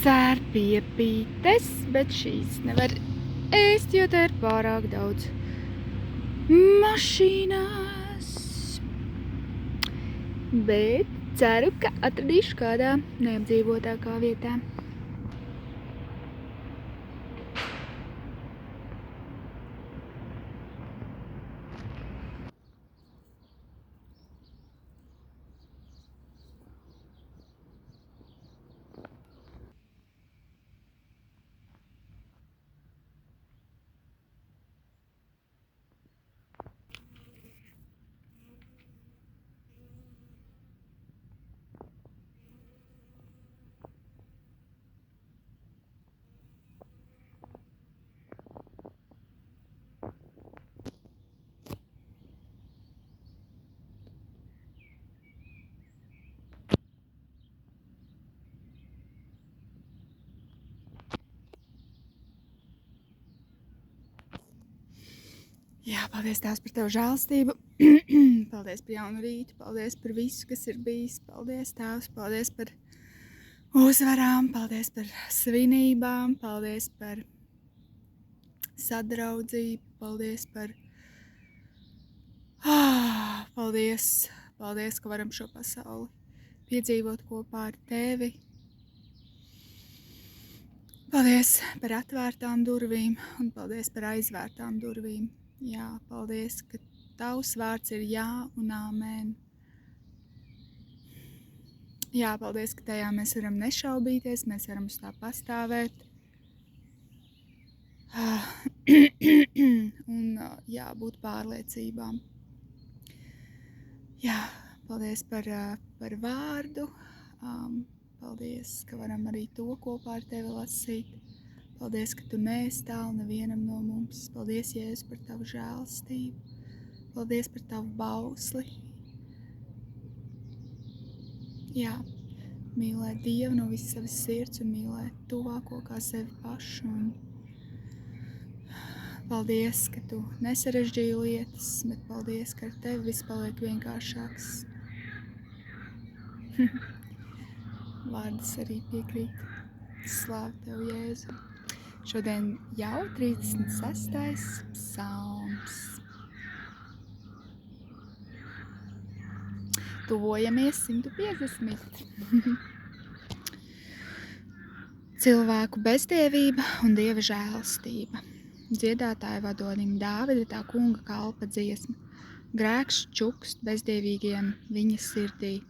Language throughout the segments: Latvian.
Sērpiepītes, bet šīs nevar ēst, jo tā ir pārāk daudz mašīnās. Bet ceru, ka atradīšu kādā neapdzīvotākā vietā. Jā, paldies Tēvs par Tavu žēlstību. Paldies par jaunu rītu, paldies par visu, kas ir bijis. Paldies Tēvs, paldies par uzvarām, paldies par svinībām, paldies par sadraudzību, paldies par... Paldies, ka varam šo pasauli piedzīvot kopā ar Tevi. Paldies par atvērtām durvīm un paldies par aizvērtām durvīm. Jā, paldies, ka Tavs vārds ir jā un āmēn. Jā, paldies, ka tajā mēs varam nešaubīties, mēs varam uz tā pastāvēt. Un jā, būt pārliecībām. Jā, paldies par vārdu. Paldies, ka varam arī to kopā ar Tevi lasīt. Paldies, ka Tu neesi tālu nevienam no mums. Paldies, Jēzus, par Tavu žēlstību. Paldies par Tavu bausli. Jā, mīlēt Dievu no visas savas sirds un mīlēt tuvāko kā sevi pašu. Un paldies, ka Tu nesarežģīji lietas, bet paldies, ka ar Tevi viss paliek vienkāršāks. Vārdas arī piekrīt. Slāv Tev, Jēzu. Šodien jau 36. psalms. Tuvojamies 150. Cilvēku bezdievība un Dieva žēlstība. Dziedātāja vadonim Dāvida tā kunga kalpa dziesma. Grēks čukst bezdievīgiem viņa sirdī.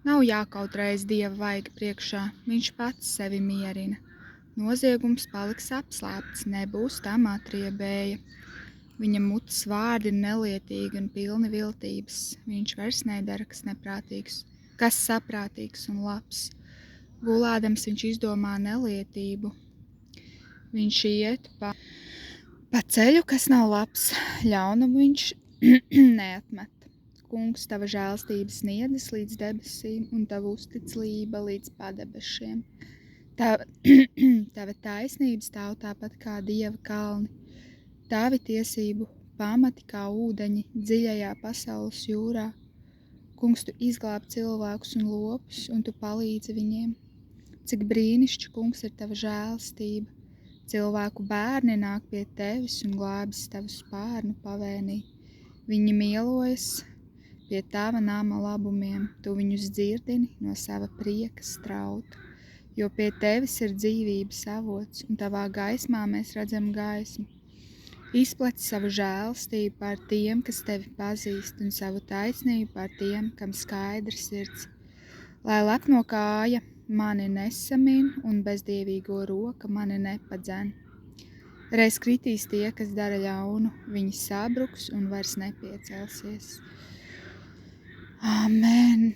Nav jākautreiz Dieva vaiga priekšā, viņš pats sevi mierina. Noziegums paliks apslēpts, nebūs tam atriebēja. Viņa mutes vārdi ir nelietīgi un pilni viltības. Viņš vairs nedara, kas neprātīgs, kas saprātīgs un labs. Gulādams viņš izdomā nelietību. Viņš iet pa ceļu, kas nav labs, ļaunumu viņš neatmet. Kungs, Tava žēlstība sniedzas līdz debesīm un Tava uzticība līdz padebešiem. Tava taisnība stāv tāpat kā Dieva kalni. Tavi tiesību pamati kā ūdeņi dziļajā pasaules jūrā. Kungs, Tu izglāb cilvēkus un lopus, un Tu palīdzi viņiem. Cik brīnišķi, Kungs, ir Tava žēlstība. Cilvēku bērni nāk pie Tevis un glābis Tavu spārnu pavēnī. Viņi mielojas pie Tava nama labumiem. Tu viņus dzirdini no sava prieka strauta. Jo pie Tevis ir dzīvības avots, un Tavā gaismā mēs redzam gaismu. Izplec savu žēlstību pār tiem, kas Tevi pazīst, un savu taisnību pār tiem, kam skaidrs sirds. Lai lepno kāja mani nesamin, un bezdievīgo roka mani nepadzen. Reiz kritīs tie, kas dara ļaunu, viņi sabruks un vairs nepiecelsies. Āmen!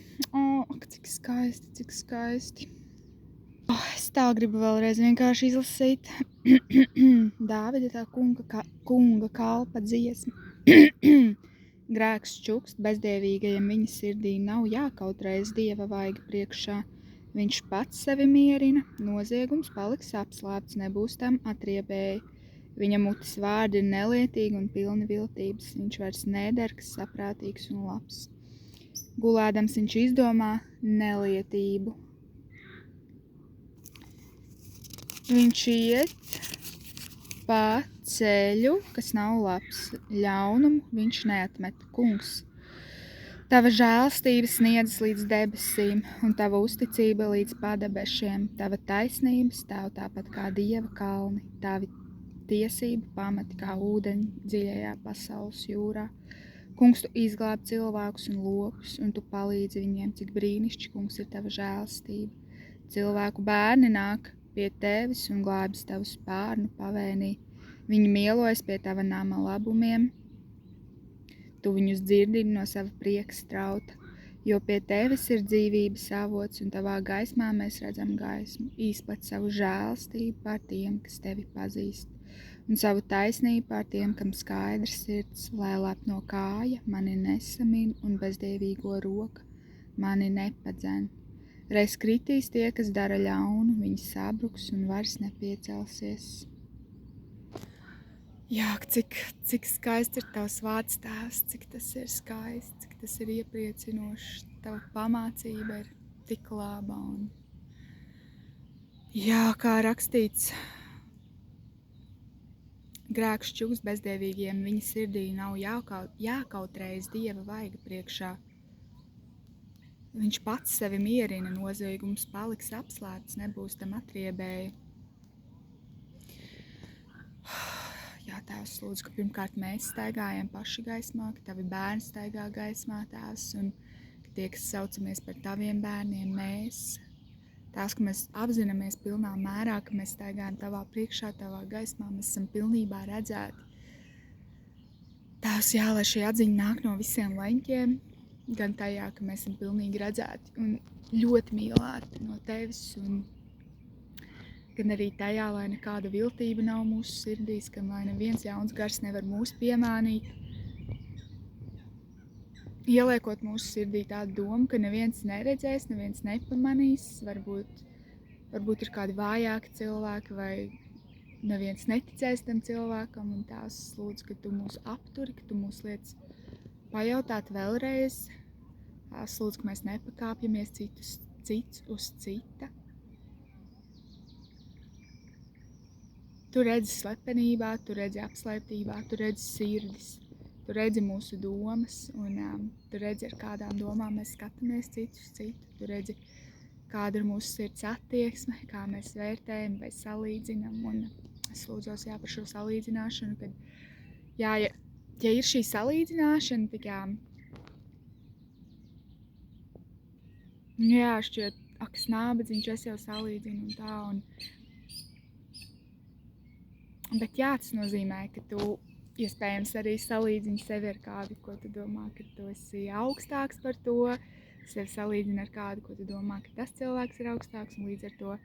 Cik skaisti, cik skaisti! Es tā gribu vēlreiz vienkārši izlasīt Dāvida tā kunga kalpa dziesma. Grēks čukst bezdievīgajam viņa sirdī, nav jākautreiz Dieva vaiga priekšā. Viņš pats sevi mierina, noziegums paliks apslēpts, nebūs tam atriebēji. Viņa mutes vārdi ir nelietīgi un pilni viltības, viņš vairs neder, kas saprātīgs un labs. Gulādams viņš izdomā nelietību. Viņš iet pa ceļu, kas nav labs, ļaunumu viņš neatmet. Kungs, tava žēlstība sniedzas līdz debesīm, un tava uzticība līdz padebešiem. Tava taisnība stāv tāpat kā dieva kalni, tavi tiesību pamati kā ūdeņi dziļajā pasaules jūrā. Kungs, tu izglābi cilvēkus un lopus, un tu palīdzi viņiem, cik brīnišķīgi, kungs, ir tava žēlstība. Cilvēku bērni nāk pie tevis un glābis tavu spārnu pavēnī. Viņi mielojas pie tava nama labumiem. Tu viņus dzirdini no sava prieka strauta, jo pie tevis ir dzīvības avots, un tavā gaismā mēs redzam gaismu. Izplat savu žēlstību pār tiem, kas tevi pazīst, un savu taisnību pār tiem, kam skaidrs sirds, lai lepno kāja mani nesamina un bezdievīgo roka mani nepadzen. Reiz kritīs tie, kas dara ļaunu, viņi sabruks un vairs nepiecelsies. Jā, cik skaists ir tavs vārds, Tēvs, cik tas ir skaists, cik tas ir iepriecinošs. Tava pamācība ir tik laba un jā, kā rakstīts, grēks čuks bezdievīgiem, viņa sirdī nav jākautreiz Dieva vaiga priekšā. Viņš pats sevi mierina, noziegums paliks apslēpts, nebūs tam atriebēja. Jā, Tēvs, lūdzu, ka pirmkārt mēs staigājam paši gaismā, ka tavi bērni staigā gaismā, Tēvs, un ka tie, kas saucamies par taviem bērniem, mēs, Tēvs, ka mēs apzināmies pilnā mērā, ka mēs staigājam tavā priekšā, tavā gaismā, mēs esam pilnībā redzēti. Tēvs, jā, lai šī atziņa nāk no visiem leņķiem, gan tajā, ka mēs esam pilnīgi redzēti un ļoti mīlēti no tevis, un gan arī tajā, lai nekāda viltība nav mūsu sirdīs, ka lai neviens ļauns gars nevar mūs piemānīt. Ieliekot mūsu sirdī tādu domu, ka neviens neredzēs, neviens nepamanīs, varbūt ir kādi vājāki cilvēki vai neviens neticēs tam cilvēkam, un tās lūdzu, ka tu mūs apturi, ka tu mūs liec pajautāt vēlreiz. Tās lūdzu, ka mēs nepakāpjamies cits uz cita. Tu redzi slepenībā, tu redzi apslēptībā, tu redzi sirdis, tu redzi mūsu domas, un tu redzi, ar kādām domām mēs skatāmies citu uz citu. Tu redzi, kāda ir mūsu sirds attieksme, kā mēs vērtējam vai salīdzinam, un es lūdzos par šo salīdzināšanu, kad ja ir šī salīdzināšana, tad šķiet, ak, nābedziņš, es jau salīdzinu un tā, bet jā, tas nozīmē, ka tu iespējams arī salīdzini sevi ar kādu, ko tu domā, ka tu esi augstāks par to, sevi salīdzini ar kādu, ko tu domā, ka tas cilvēks ir augstāks, un līdz ar to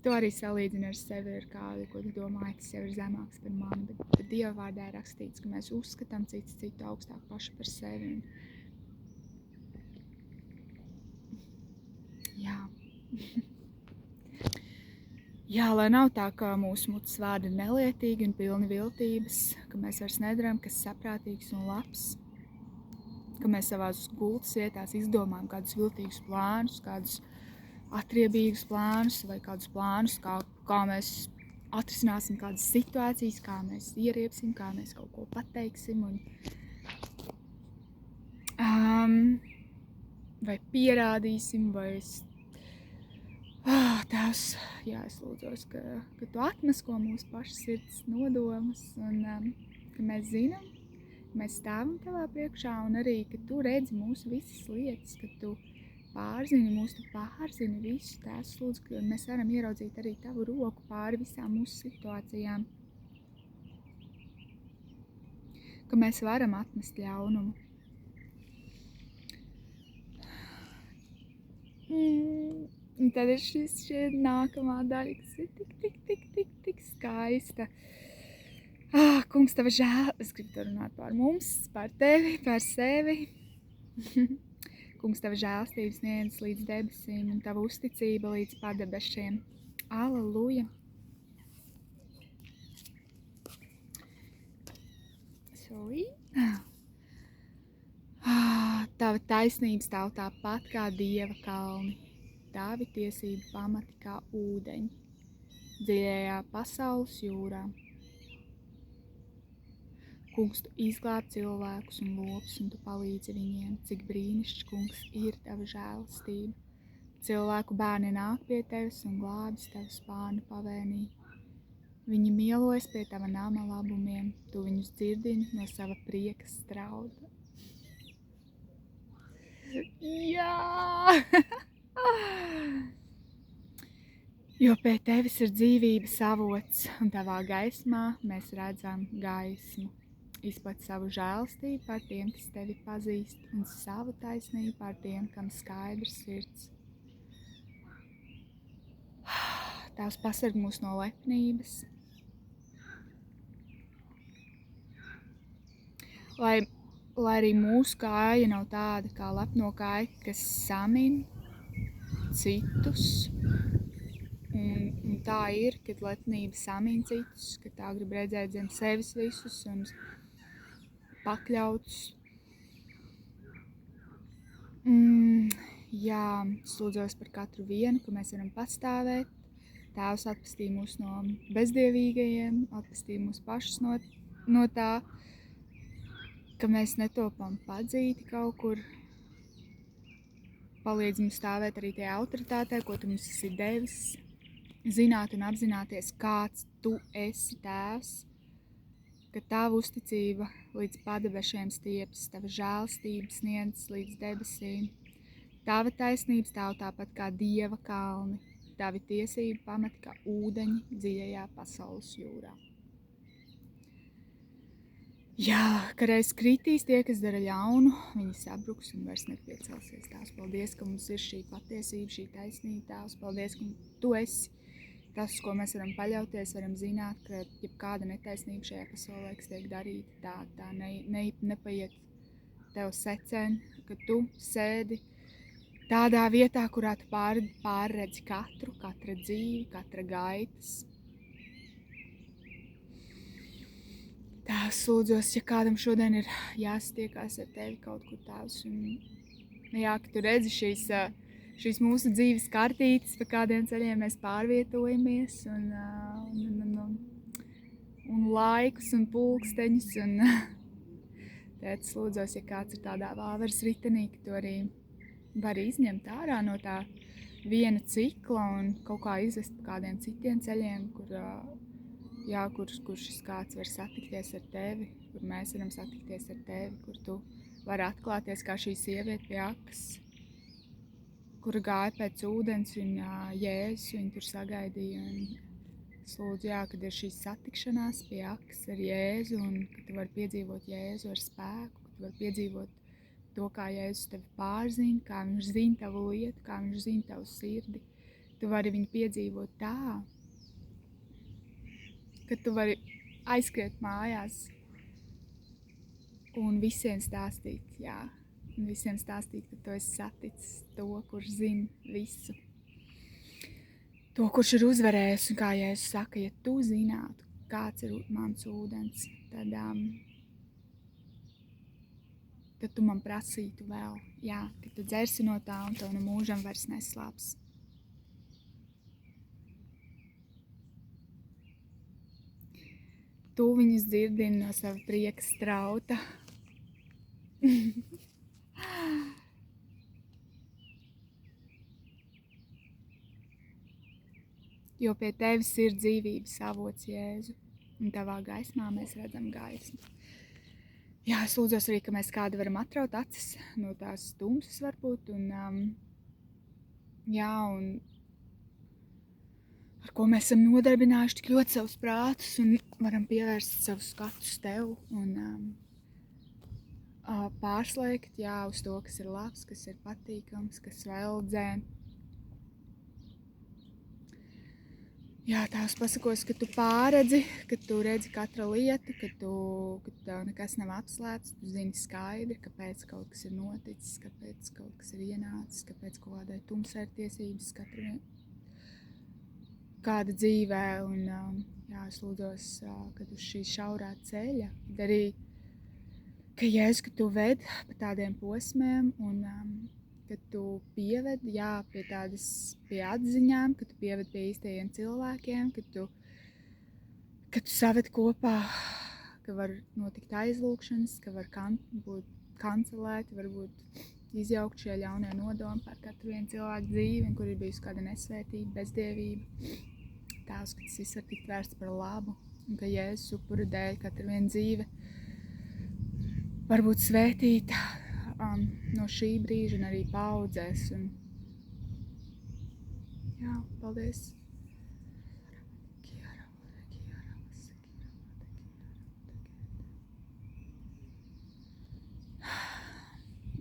tu arī salīdzini ar sevi ar kādu, ko tu domā, ka tas jau ir zemāks par mani, bet Dieva vārdā ir rakstīts, ka mēs uzskatām citu augstāk paši par sevi. Jā. Jā, lai nav tā, ka mūsu mutes vārdi ir nelietīgi un pilni viltības, ka mēs vairs nedarām, kas saprātīgs un labs, ka mēs savās gultas vietās izdomājam kādus viltīgus plānus, kādus atriebīgus plānus vai kādus plānus, kā mēs atrisināsim kādas situācijas, kā mēs ieriepsim, kā mēs kaut ko pateiksim vai pierādīsim, vai Tēvs, jā, es lūdzos, ka tu atmasko mūsu pašu sirds nodomus un ka mēs zinām, ka mēs stāvam tavā priekšā un arī, ka tu redzi mūsu visas lietas, ka tu pārzini mūs, tu pārzini visu. Tēvs, lūdzu, ka mēs varam ieraudzīt arī tavu roku pāri visām mūsu situācijām, ka mēs varam atmest ļaunumu. Un tad ir šī nākamā daļa, kas ir tik skaista. Kungs, tava žēl, es gribu runāt par mums, par tevi, par sevi. Kungs, tava žēlstības sniedzas līdz debesīm un tava uzticība līdz padebešiem. Aleluja! Sorry. Tava taisnība stāv tāpat kā Dieva kalni. Tavi tiesību pamati kā ūdeņi. dziļajā pasaules jūrā. Kungs, tu izglāb cilvēkus un lopus, un tu palīdzi viņiem, cik brīnišķīgs, kungs, ir tava žēlastība. Cilvēku bērni nāk pie tevis un glābis tavu spārnu pavēnī. Viņi mielojas pie tava nama labumiem, tu viņus dzirdini no sava prieka strauda. Jā! Jo pie tevis ir dzīvības avots, un tavā gaismā mēs redzam gaismu. Izplat savu žēlastību par tiem, kas tevi pazīst, un savu taisnību par tiem, kam skaidrs sirds. Tavs pasarg mūs no lepnības. Lai arī mūsu kāja nav tāda kā lepno kāja, kas samin citus. Un tā ir, kad lepnība samin citus, kad tā grib redzēt zem sevis visus un pakļautus. Jā, lūdzos par katru vienu, ka mēs varam pastāvēt. Tēvs atpestī mūs no bezdievīgajiem, atpestī mūs pašus no tā, ka mēs netopam padzīti kaut kur. Palīdz mums stāvēt arī tajā autoritātē, ko tu mums esi devis. Zināt un apzināties, kāds tu esi, Tēvs, ka tava uzticība līdz padebešiem stiepjas, tava žēlastība sniedz līdz debesīm. Tava taisnība stāv tāpat kā Dieva kalni, tavi tiesība pamati kā ūdeņi dziļajā pasaules jūrā. Jā, ka reiz kritīs tie, kas dara ļaunu, viņi sabruks un vairs nepiecelsies. Tēvs, paldies, ka mums ir šī patiesība, šī taisnība. Tēvs, paldies, ka tu esi tas, ko mēs varam paļauties, varam zināt, ka jebkāda netaisnība šajā pasaulē, kas tiek darīta, tā nepaiet tev secen, ka tu sēdi tādā vietā, kurā tu pārredzi katra dzīvi, katra gaitas. Tēvs, lūdzos, ja kādam šodien ir jāsatiekās ar tevi kaut kur, Tēvs, un jā, ka tu redzi šīs mūsu dzīves kartītes, pa kādiem ceļiem mēs pārvietojamies, un laikus un pulksteņus, un tētis, lūdzos, ja kāds ir tādā vāveres ritenī, ka tu arī vari izņemt ārā no tā viena cikla un kaut kā izvest pa kādiem citiem ceļiem, kur šis kāds var satikties ar tevi, kur mēs varam satikties ar tevi, kur tu vari atklāties kā šī sieviete pie akas, kura gāja pēc ūdens un Jēzus viņu tur sagaidīja. Es lūdzu, kad ir šīs satikšanās pie akas ar Jēzu un ka tu vari piedzīvot Jēzu ar spēku, ka tu vari piedzīvot to, kā Jēzus tevi pārzina, kā viņš zina tavu lietu, kā viņš zina tavu sirdi. Tu vari viņu piedzīvot tā, ka tu vari aizskriet mājās un visiem stāstīt, un visiem stāstīt, ka tu esi saticis to, kurš zina visu. To, kurš ir uzvarējis, un kā Jēzus saka, ja tu zinātu, kāds ir mans ūdens, tad tu man prasītu vēl, ka tu dzersi no tā, un tev no mūžam vairs neslāps. Tu viņus dzirdini no sava prieka strauta. Jo pie tevis ir dzīvības avots, Jēzu, un tavā gaismā mēs redzam gaismu. Jā, es lūdzos arī, ka mēs kādi varam atraut acis no tās tumsas varbūt, un ar ko mēs esam nodarbinājuši tik ļoti savus prātus un varam pievērst savus skatus tev un pārslēgt, uz to, kas ir labs, kas ir patīkams, kas veldzē. Jā, Tēvs, pasakos, ka tu pārredzi, ka tu redzi katra lieta, ka tev nekas nav atslēgts, tu zini skaidri, kāpēc kaut kas ir noticis, kāpēc kaut kas ir ienācis, kāpēc kaut kādai tumsai ir tiesības kāda dzīvē, un es lūdzos, kad uz šī šaurā ceļa, tad arī, ka Jēzus, ka tu ved pa tādiem posmiem, un ka tu pieved, pie atziņām, ka tu pieved pie īstajiem cilvēkiem, ka tu saved kopā, ka var notikt aizlūkšanas, ka var būt kancelēti, varbūt izjaukt šie ļaunie nodomi par katru vienu cilvēku dzīvi, kur ir bijusi kāda nesvētība, bezdievība. Tās, ka tas viss var tikt vērsts par labu, un ka Jēzus upura dēļ katra viena dzīve var būt svētīta no šī brīža un arī paudzēs. Un, jā, paldies!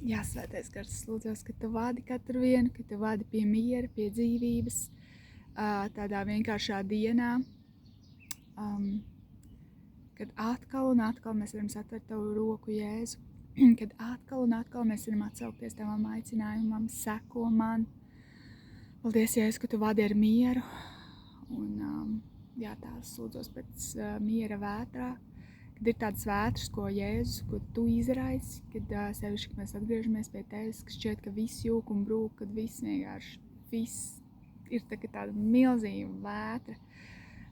Jā, Svētais Gars, lūdzos, ka tu vadi katru vienu, ka tu vadi pie miera, pie dzīvības, tādā vienkāršā dienā, kad atkal un atkal mēs varam satvert tavu roku, Jēzu, kad atkal un atkal mēs varam atsaukties tavam aicinājumam, seko man. Paldies, Jēzu, ka tu vadi ar mieru, un jā, tās lūdzos pēc miera vētrā, kad ir tādas vētras, ko Jēzus, ko tu izraisi, kad sevišķi, kad mēs atgriežamies pie tevis, ka šķiet, ka viss jūk un brūk, kad viss ir tāda milzīga vētra.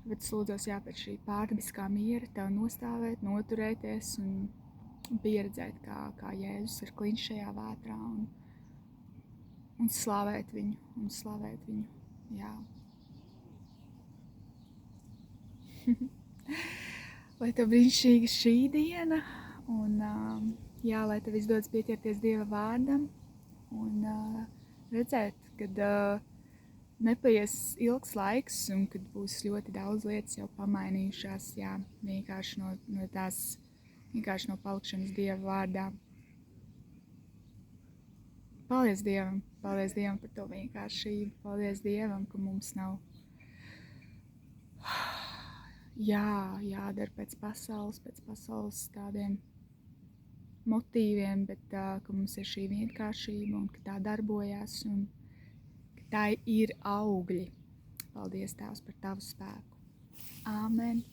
Bet es lūdzos, pēc šī pārdabiskā miera tev nostāvēt, noturēties un pieredzēt, kā Jēzus ir kliņš šajā vētrā un slavēt viņu, jā. Lai tev brīnišķīga šī diena, un lai tev izdodas pieķerties Dieva vārdam, un redzēt, kad nepaies ilgs laiks, un kad būs ļoti daudz lietas jau pamainījušās, vienkārši no palikšanas Dieva vārdā. Paldies Dievam par to vienkāršību, paldies Dievam, ka mums nav jādara pēc pasaules tādiem motīviem, bet ka mums ir šī vienkāršība un ka tā darbojās un ka tā ir augļi. Paldies, Tēvs, par tavu spēku. Āmen.